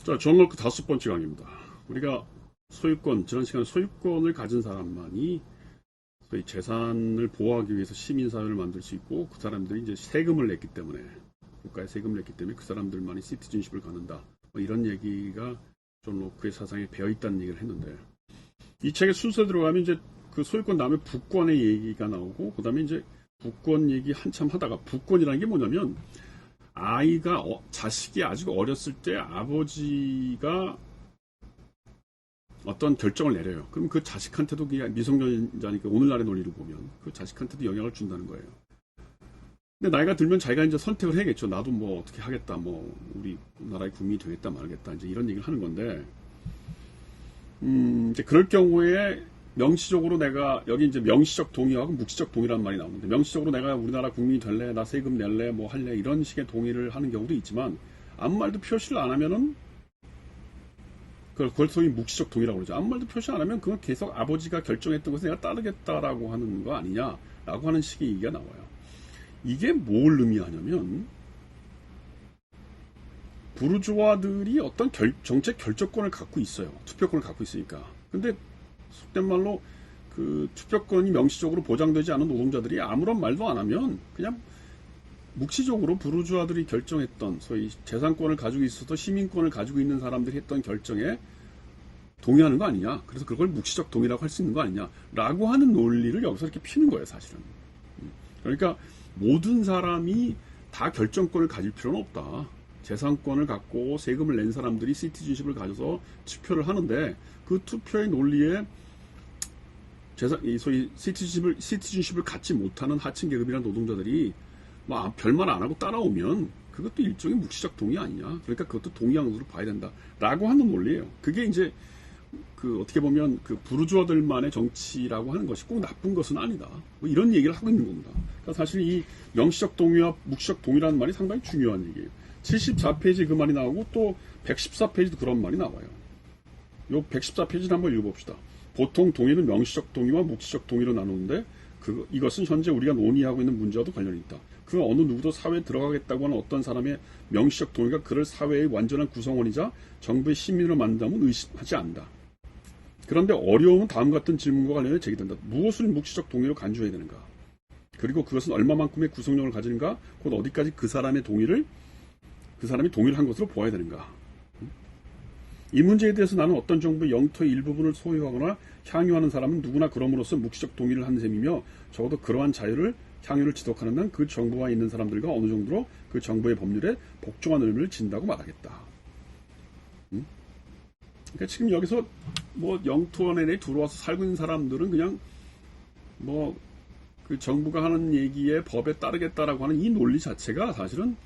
자, 존 록크 5번째 강의입니다. 우리가 소유권, 지난 시간에 소유권을 가진 사람만이 소위 재산을 보호하기 위해서 시민사회를 만들 수 있고, 그 사람들이 이제 세금을 냈기 때문에, 국가에 세금을 냈기 때문에 그 사람들만이 시티즌십을 갖는다. 뭐 이런 얘기가 존 록크의 사상에 배어있다는 얘기를 했는데, 이 책의 순서에 들어가면 이제 그 소유권 다음에 부권의 얘기가 나오고, 그 다음에 이제 부권 얘기 한참 하다가, 부권이라는 게 뭐냐면, 자식이 아직 어렸을 때 아버지가 어떤 결정을 내려요. 그럼 그 자식한테도 미성년자니까 오늘날의 논리로 보면 그 자식한테도 영향을 준다는 거예요. 근데 나이가 들면 자기가 이제 선택을 해야겠죠. 나도 뭐 어떻게 하겠다, 뭐 우리 나라의 국민이 되겠다 말겠다, 이제 이런 얘기를 하는 건데, 이제 그럴 경우에 명시적으로 내가 여기 이제 명시적 동의하고 묵시적 동의라는 말이 나오는데, 명시적으로 내가 우리나라 국민이 될래, 나 세금 낼래, 뭐 할래, 이런 식의 동의를 하는 경우도 있지만, 아무 말도 표시를 안 하면은 그걸 소위 묵시적 동의라고 그러죠. 아무 말도 표시 안 하면 그건 계속 아버지가 결정했던 것을 내가 따르겠다라고 하는 거 아니냐라고 하는 식의 얘기가 나와요. 이게 뭘 의미하냐면, 부르주아들이 어떤 정책 결정권을 갖고 있어요. 투표권을 갖고 있으니까. 근데 속된 말로 그 투표권이 명시적으로 보장되지 않은 노동자들이 아무런 말도 안 하면 그냥 묵시적으로 부르주아들이 결정했던, 소위 재산권을 가지고 있어서 시민권을 가지고 있는 사람들이 했던 결정에 동의하는 거 아니냐, 그래서 그걸 묵시적 동의라고 할 수 있는 거 아니냐 라고 하는 논리를 여기서 이렇게 피는 거예요, 사실은. 그러니까 모든 사람이 다 결정권을 가질 필요는 없다. 재산권을 갖고 세금을 낸 사람들이 시티즌십을 가져서 투표를 하는데, 그 투표의 논리에 소위 시티즌십을 갖지 못하는 하층 계급이라는 노동자들이 뭐 별말 안 하고 따라오면 그것도 일종의 묵시적 동의 아니냐. 그러니까 그것도 동의한 것으로 봐야 된다라고 하는 논리예요. 그게 이제 그 어떻게 보면 그 부르주아들만의 정치라고 하는 것이 꼭 나쁜 것은 아니다, 뭐 이런 얘기를 하고 있는 겁니다. 그러니까 사실 이 명시적 동의와 묵시적 동의라는 말이 상당히 중요한 얘기예요. 74페이지 그 말이 나오고, 또 114페이지도 그런 말이 나와요. 요 114페이지를 한번 읽어봅시다. 보통 동의는 명시적 동의와 묵시적 동의로 나누는데, 이것은 현재 우리가 논의하고 있는 문제와도 관련이 있다. 그 어느 누구도 사회에 들어가겠다고 하는 어떤 사람의 명시적 동의가 그를 사회의 완전한 구성원이자 정부의 시민으로 만든다면 의심하지 않는다. 그런데 어려움은 다음과 같은 질문과 관련해 제기된다. 무엇을 묵시적 동의로 간주해야 되는가? 그리고 그것은 얼마만큼의 구성력을 가지는가? 곧 어디까지 그 사람이 동의를 한 것으로 보아야 되는가? 이 문제에 대해서 나는 어떤 정부의 영토의 일부분을 소유하거나 향유하는 사람은 누구나 그럼으로써 묵시적 동의를 하는 셈이며, 적어도 그러한 향유를 지속하는 한 그 정부와 있는 사람들과 어느 정도로 그 정부의 법률에 복종한 의미를 진다고 말하겠다. 그러니까 지금 여기서 뭐 영토 내에 들어와서 살고 있는 사람들은 그냥 뭐 그 정부가 하는 얘기에 법에 따르겠다라고 하는 이 논리 자체가 사실은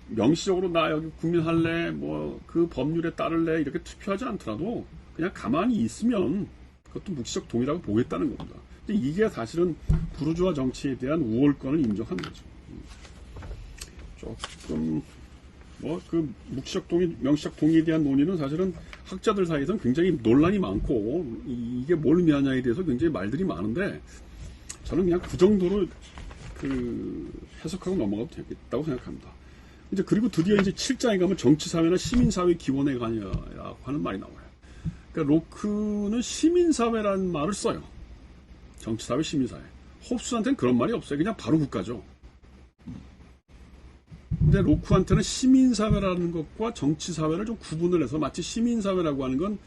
명시적으로 나 여기 국민 할래, 뭐 그 법률에 따를래 이렇게 투표하지 않더라도 그냥 가만히 있으면 그것도 묵시적 동의라고 보겠다는 겁니다. 근데 이게 사실은 부르주아 정치에 대한 우월권을 인정하는 거죠. 조금 뭐 그 묵시적 동의, 명시적 동의에 대한 논의는 사실은 학자들 사이에서는 굉장히 논란이 많고, 이게 뭘 의미하냐에 대해서 굉장히 말들이 많은데, 저는 그냥 그 정도로 해석하고 넘어가도 되겠다고 생각합니다. 이제 그리고 드디어 이제 7장에 가면 정치사회나 시민사회 기원에 관여라고 하는 말이 나와요. 그러니까 로크는 시민사회라는 말을 써요. 정치사회, 시민사회. 홉스한테는 그런 말이 없어요. 그냥 바로 국가죠. 근데 로크한테는 시민사회라는 것과 정치사회를 좀 구분을 해서, 마치 시민사회라고 하는 건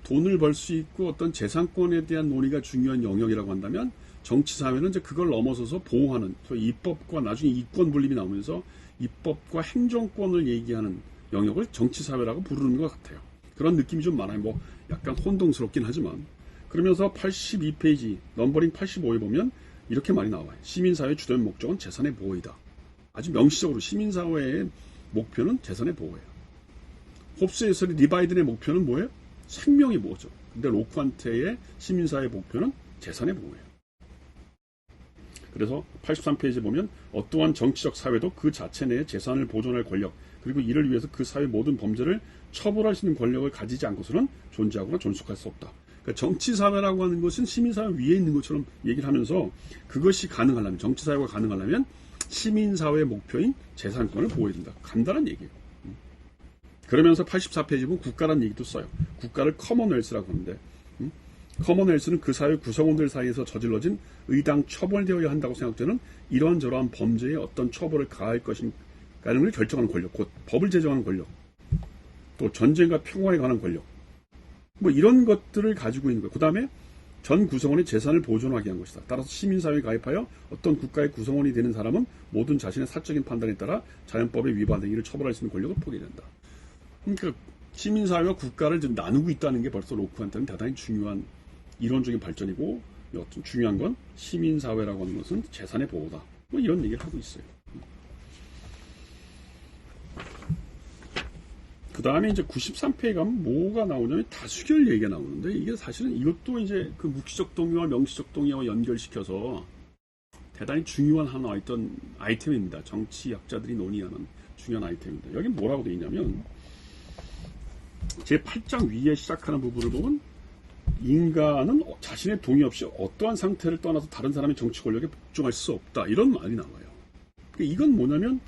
돈을 벌 수 있고 어떤 재산권에 대한 논의가 중요한 영역이라고 한다면, 정치사회는 이제 그걸 넘어서서 보호하는, 소위 입법과 나중에 이권 분립이 나오면서 입법과 행정권을 얘기하는 영역을 정치사회라고 부르는 것 같아요. 그런 느낌이 좀 많아요. 뭐 약간 혼동스럽긴 하지만. 그러면서 82페이지 넘버링 85에 보면 이렇게 말이 나와요. 시민사회의 주된 목적은 재산의 보호이다. 아주 명시적으로 시민사회의 목표는 재산의 보호예요. 홉스에서의 리바이든의 목표는 뭐예요? 생명의 보호죠. 근데 로크한테의 시민사회의 목표는 재산의 보호예요. 그래서 83페이지에 보면 어떠한 정치적 사회도 그 자체 내에 재산을 보존할 권력, 그리고 이를 위해서 그 사회 모든 범죄를 처벌할 수 있는 권력을 가지지 않고서는 존재하거나 존속할 수 없다. 그러니까 정치사회라고 하는 것은 시민사회 위에 있는 것처럼 얘기를 하면서, 그것이 가능하려면, 정치사회가 가능하려면 시민사회의 목표인 재산권을 보호해야 된다. 간단한 얘기예요. 그러면서 84페이지 보면 국가라는 얘기도 써요. 국가를 커먼웰스라고 하는데, 커먼웰스는 그 사회 구성원들 사이에서 저질러진 의당 처벌되어야 한다고 생각되는 이러한저러한 범죄에 어떤 처벌을 가할 것인가를 결정하는 권력, 곧 법을 제정하는 권력, 또 전쟁과 평화에 관한 권력, 뭐 이런 것들을 가지고 있는 거예요. 그 다음에 전 구성원의 재산을 보존하게 한 것이다. 따라서 시민사회에 가입하여 어떤 국가의 구성원이 되는 사람은 모든 자신의 사적인 판단에 따라 자연법에 위반된 일을 처벌할 수 있는 권력을 포기된다. 그러니까 시민사회와 국가를 좀 나누고 있다는 게 벌써 로크한테는 대단히 중요한 이론적인 발전이고, 어떤 중요한 건 시민사회라고 하는 것은 재산의 보호다. 뭐 이런 얘기를 하고 있어요. 그 다음에 이제 93페이지 가면 뭐가 나오냐면 다수결 얘기가 나오는데, 이게 사실은 이것도 이제 그 묵시적 동의와 명시적 동의와 연결시켜서 대단히 중요한 하나 어떤 아이템입니다. 정치학자들이 논의하는 중요한 아이템입니다. 여기 뭐라고 되어 있냐면, 제 8장 위에 시작하는 부분을 보면 인간은 자신의 동의 없이 어떠한 상태를 떠나서 다른 사람의 정치 권력에 복종할 수 없다. 이런 말이 나와요. 이건 뭐냐면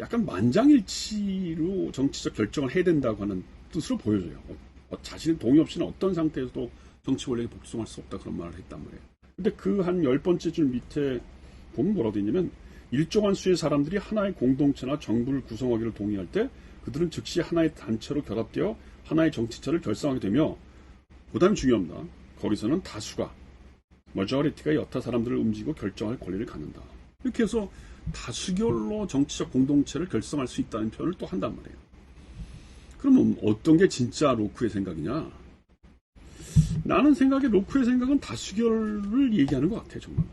약간 만장일치로 정치적 결정을 해야 된다고 하는 뜻으로 보여져요. 자신의 동의 없이는 어떤 상태에서도 정치 권력에 복종할 수 없다. 그런 말을 했단 말이에요. 근데 그 한 10번째 줄 밑에 보면 뭐라고 되어 있냐면, 일정한 수의 사람들이 하나의 공동체나 정부를 구성하기를 동의할 때 그들은 즉시 하나의 단체로 결합되어 하나의 정치체를 결성하게 되며, 그 다음에 중요합니다. 거기서는 다수가, 머저리티가 여타 사람들을 움직이고 결정할 권리를 갖는다. 이렇게 해서 다수결로 정치적 공동체를 결성할 수 있다는 표현을 또 한단 말이에요. 그러면 어떤 게 진짜 로크의 생각이냐? 나는 생각에 로크의 생각은 다수결을 얘기하는 것 같아, 정말.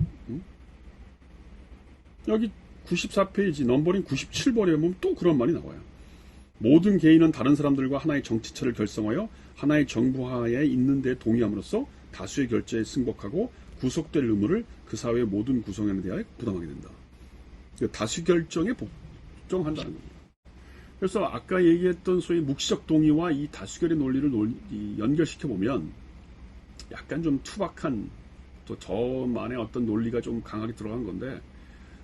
여기 94페이지 넘버링 97번에 보면 또 그런 말이 나와요. 모든 개인은 다른 사람들과 하나의 정치체를 결성하여 하나의 정부 하에 있는 데 동의함으로써 다수의 결제에 승복하고 구속될 의무를 그 사회의 모든 구성원에 대하여 부담하게 된다. 다수 결정에 복종한다는 겁니다. 그래서 아까 얘기했던 소위 묵시적 동의와 이 다수결의 논리를 연결시켜 보면 약간 좀 투박한, 또 저만의 어떤 논리가 좀 강하게 들어간 건데,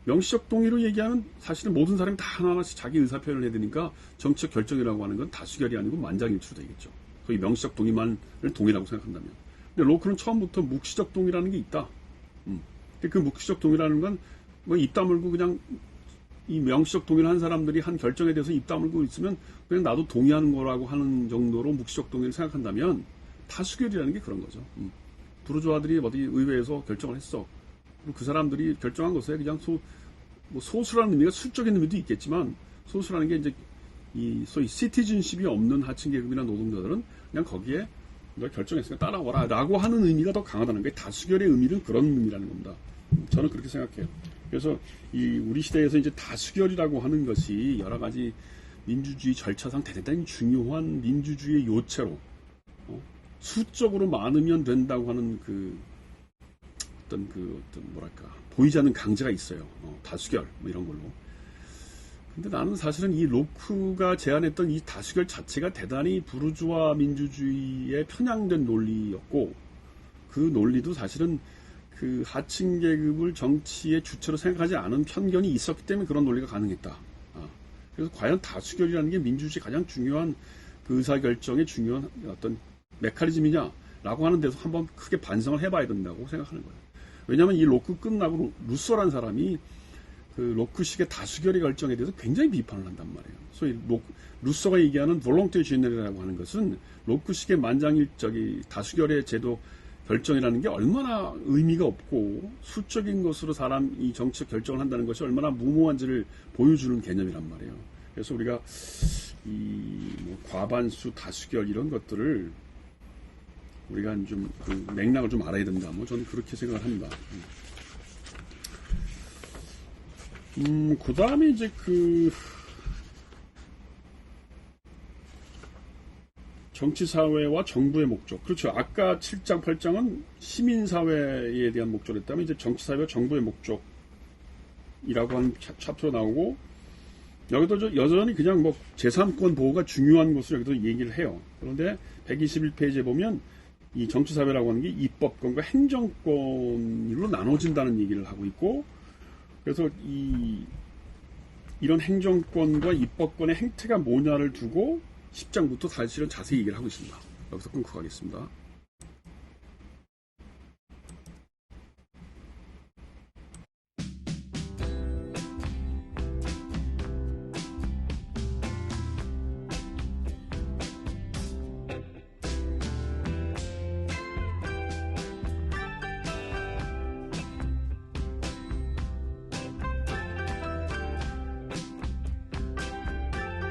명시적 동의로 얘기하면 사실은 모든 사람이 다 하나하나씩 자기 의사표현을 해야 되니까 정치적 결정이라고 하는 건 다수결이 아니고 만장일치로 되겠죠. 거의 명시적 동의만을 동의라고 생각한다면. 근데 로크는 처음부터 묵시적 동의라는 게 있다. 그 묵시적 동의라는 건 뭐 입 다물고 그냥 이 명시적 동의를 한 사람들이 한 결정에 대해서 입 다물고 있으면 그냥 나도 동의하는 거라고 하는 정도로 묵시적 동의를 생각한다면 다수결이라는 게 그런 거죠. 부르주아들이 어디 의회에서 결정을 했어. 그 사람들이 결정한 것에 그냥 소수라는 의미가 수적인 의미도 있겠지만, 소수라는 게 이제 이 소위 시티즌십이 없는 하층 계급이나 노동자들은 그냥 거기에 너 결정했으니까 따라와라 라고 하는 의미가 더 강하다는 게, 다수결의 의미는 그런 의미라는 겁니다. 저는 그렇게 생각해요. 그래서 이 우리 시대에서 이제 다수결이라고 하는 것이 여러 가지 민주주의 절차상 대단히 중요한 민주주의의 요체로 수적으로 많으면 된다고 하는 어떤 뭐랄까 보이지 않는 강제가 있어요. 다수결 뭐 이런 걸로. 근데 나는 사실은 이 로크가 제안했던 이 다수결 자체가 대단히 부르주아 민주주의에 편향된 논리였고, 그 논리도 사실은 그 하층 계급을 정치의 주체로 생각하지 않은 편견이 있었기 때문에 그런 논리가 가능했다. 그래서 과연 다수결이라는 게 민주주의 가장 중요한 그 의사결정의 중요한 어떤 메커니즘이냐라고 하는 데서 한번 크게 반성을 해봐야 된다고 생각하는 거예요. 왜냐하면 이 로크 끝나고 루소라는 사람이 그 로크식의 다수결의 결정에 대해서 굉장히 비판을 한단 말이에요. 소위 루소가 얘기하는 볼롱테 제너럴이라고 하는 것은 로크식의 다수결의 제도 결정이라는 게 얼마나 의미가 없고 수적인 것으로 사람이 정치적 결정을 한다는 것이 얼마나 무모한지를 보여주는 개념이란 말이에요. 그래서 우리가 뭐 과반수, 다수결 이런 것들을 우리가 좀 그 맥락을 좀 알아야 된다. 뭐 저는 그렇게 생각을 합니다. 그 다음에 이제 정치사회와 정부의 목적. 그렇죠. 아까 7장, 8장은 시민사회에 대한 목적을 했다면, 이제 정치사회와 정부의 목적이라고 하는 챕터로 나오고, 여기도 여전히 그냥 뭐 제3권 보호가 중요한 것을 여기도 얘기를 해요. 그런데 121페이지에 보면 이 정치사회라고 하는 게 입법권과 행정권으로 나눠진다는 얘기를 하고 있고, 그래서 이 이런 행정권과 입법권의 행태가 뭐냐를 두고 10장부터 사실은 자세히 얘기를 하고 있습니다. 여기서 끊고 가겠습니다.